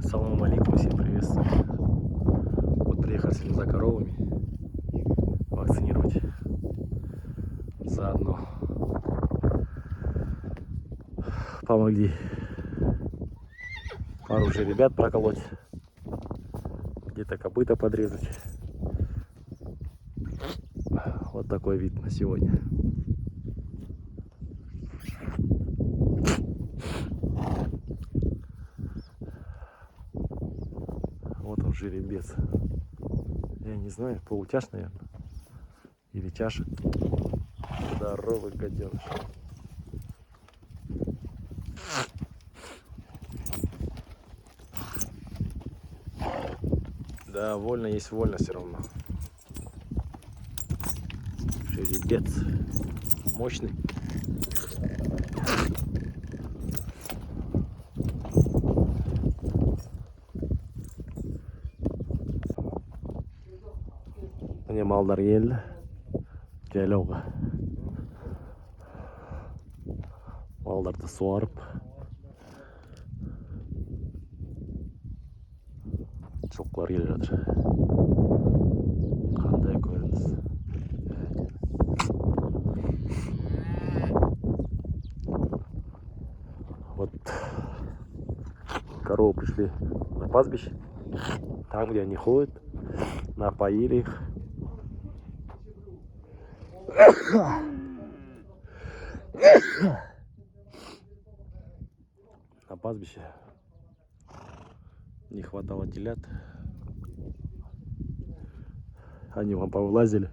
Салам алейкум, всем приветствую. Вот приехали сегодня за коровами вакцинировать. Заодно помогли пару уже ребят проколоть, где-то копыта подрезать. Вот такой вид на сегодня. Вот он, жеребец. Я не знаю, полутяж, наверное. Или чаша. Здоровый гаденыш. Да, вольно есть вольно все равно. Жеребец. Мощный. Міне малдар келді. Жайлауға. Малдарды суарып. Жылқылар келе жатыр. Қандай көрініс. Вот коровы пришли на пастбище. Там, где они ходят, напоили их. На пастбище не хватало телят. Они вам повылазили.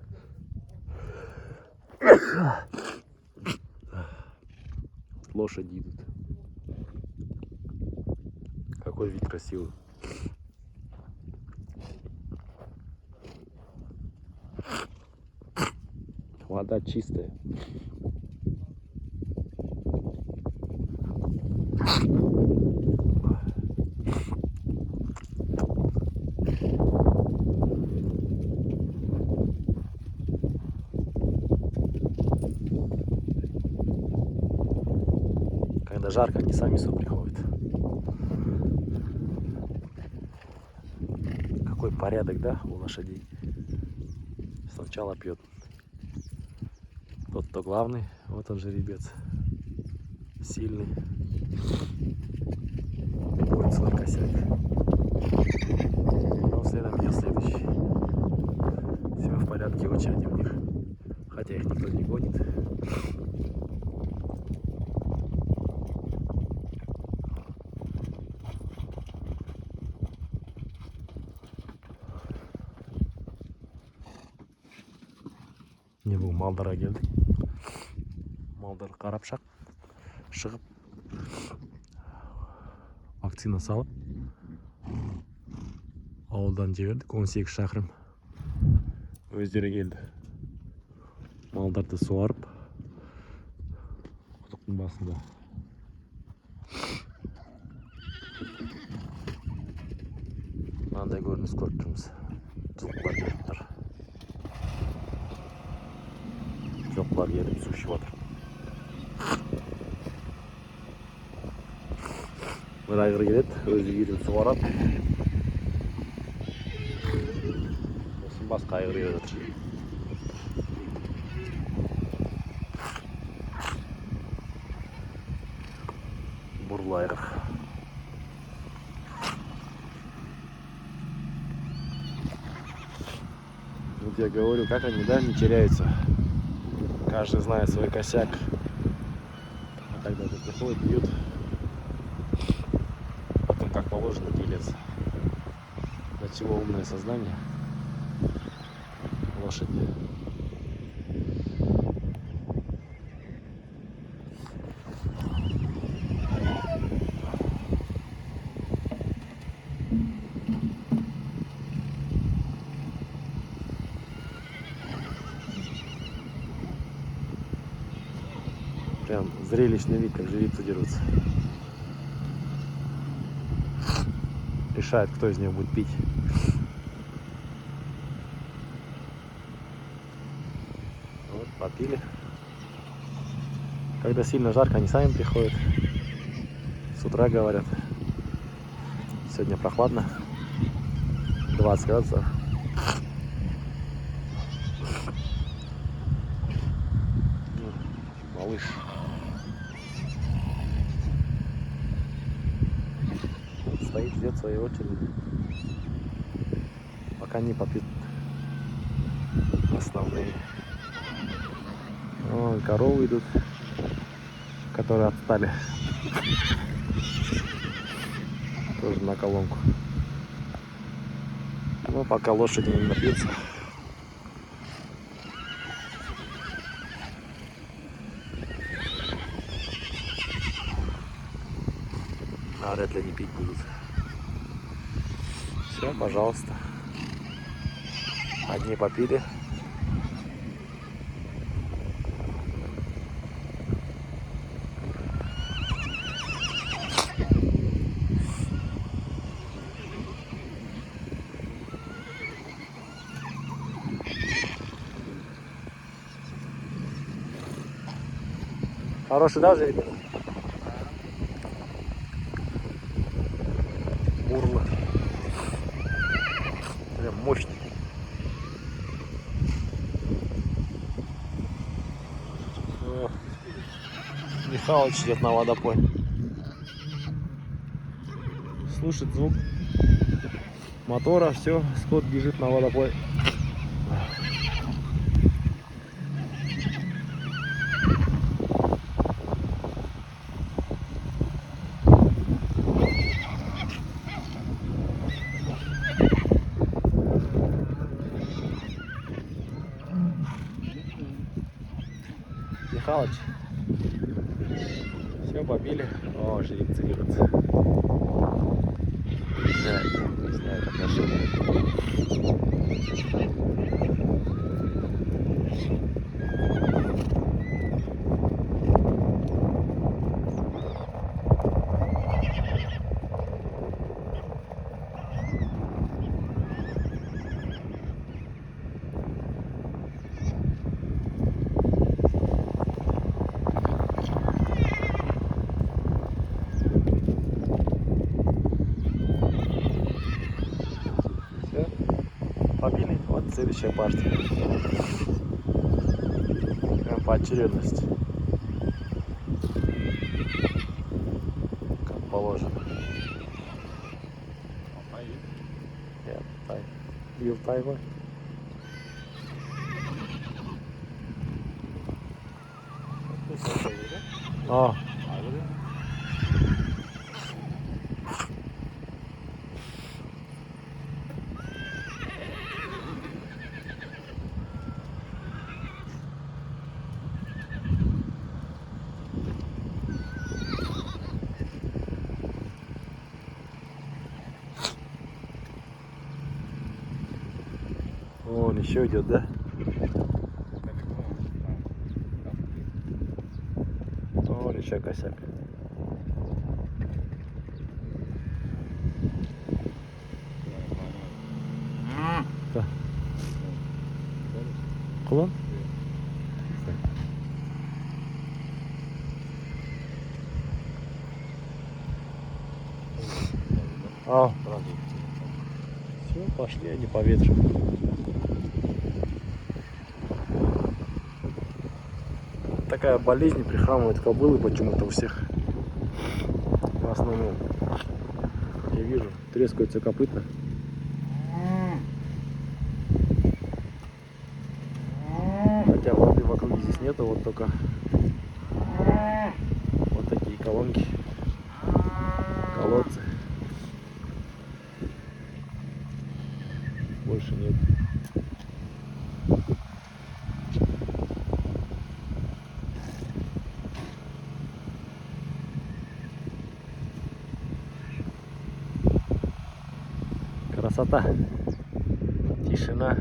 Лошади идут. Какой вид красивый. Вода чистая. Когда жарко, они сами сюда приходят. Какой порядок, да, у лошадей. Сначала пьет тот, кто главный. Вот он, жеребец. Сильный. Будет свой косяк. Потом следом идет следующий. Все в порядке в очаге у них. Хотя их никто не гонит. Не бұл малдарға келдік. Малдар қарап шығып вакцина салып ауылдан жібердік. 18 шақырым өздері келді. Малдарды суарып құдықтың басында. Мынандай көрініс көріп тұрмыз. Жылқылар келіп тұр. Жоқлар келіп су ішіп отыр. Бір айғыр келеді, өзі келіп суарады. Сосын басқа айғыр келіп жатыр. Бурлы айғыр. Вот я говорю, как они, да, не теряются. Каждый знает свой косяк. А когда ты приходит, бьют. Потом как положено делится. До чего умное сознание лошади. Прям зрелищный вид, как жеребцы дерутся. Решает, кто из него будет пить. Вот, попили. Когда сильно жарко, они сами приходят. С утра говорят. Сегодня прохладно. 20 градусов. Малыш. Стоит, ждет своей очереди. Пока не попьют основные. Вон коровы идут, которые отстали. Тоже на колонку. Но пока лошади не напьются. А вряд ли они пить будут. Все, пожалуйста. Одни попили. Хороший даже, ребята? Бурлы. Прям мощный. О, Михалыч идет на водопой. Слушает звук мотора, все, скот бежит на водопой. Михалыч, все попили. О, жеребцы держатся. Не знаю, как отношения. Побили, вот следующая партия. Прям по очередности. Как положено. Юлтай. О. Вон еще идет, да? Вон еще косяк. Да. Кулон? А, все, пошли они по ветру. Такая болезнь, прихрамывают кобылы почему-то у всех. В основном, я вижу, трескаются копыта. Хотя воды вокруг здесь нету, вот только вот такие колонки, колодцы. Больше нет. Красота, тишина.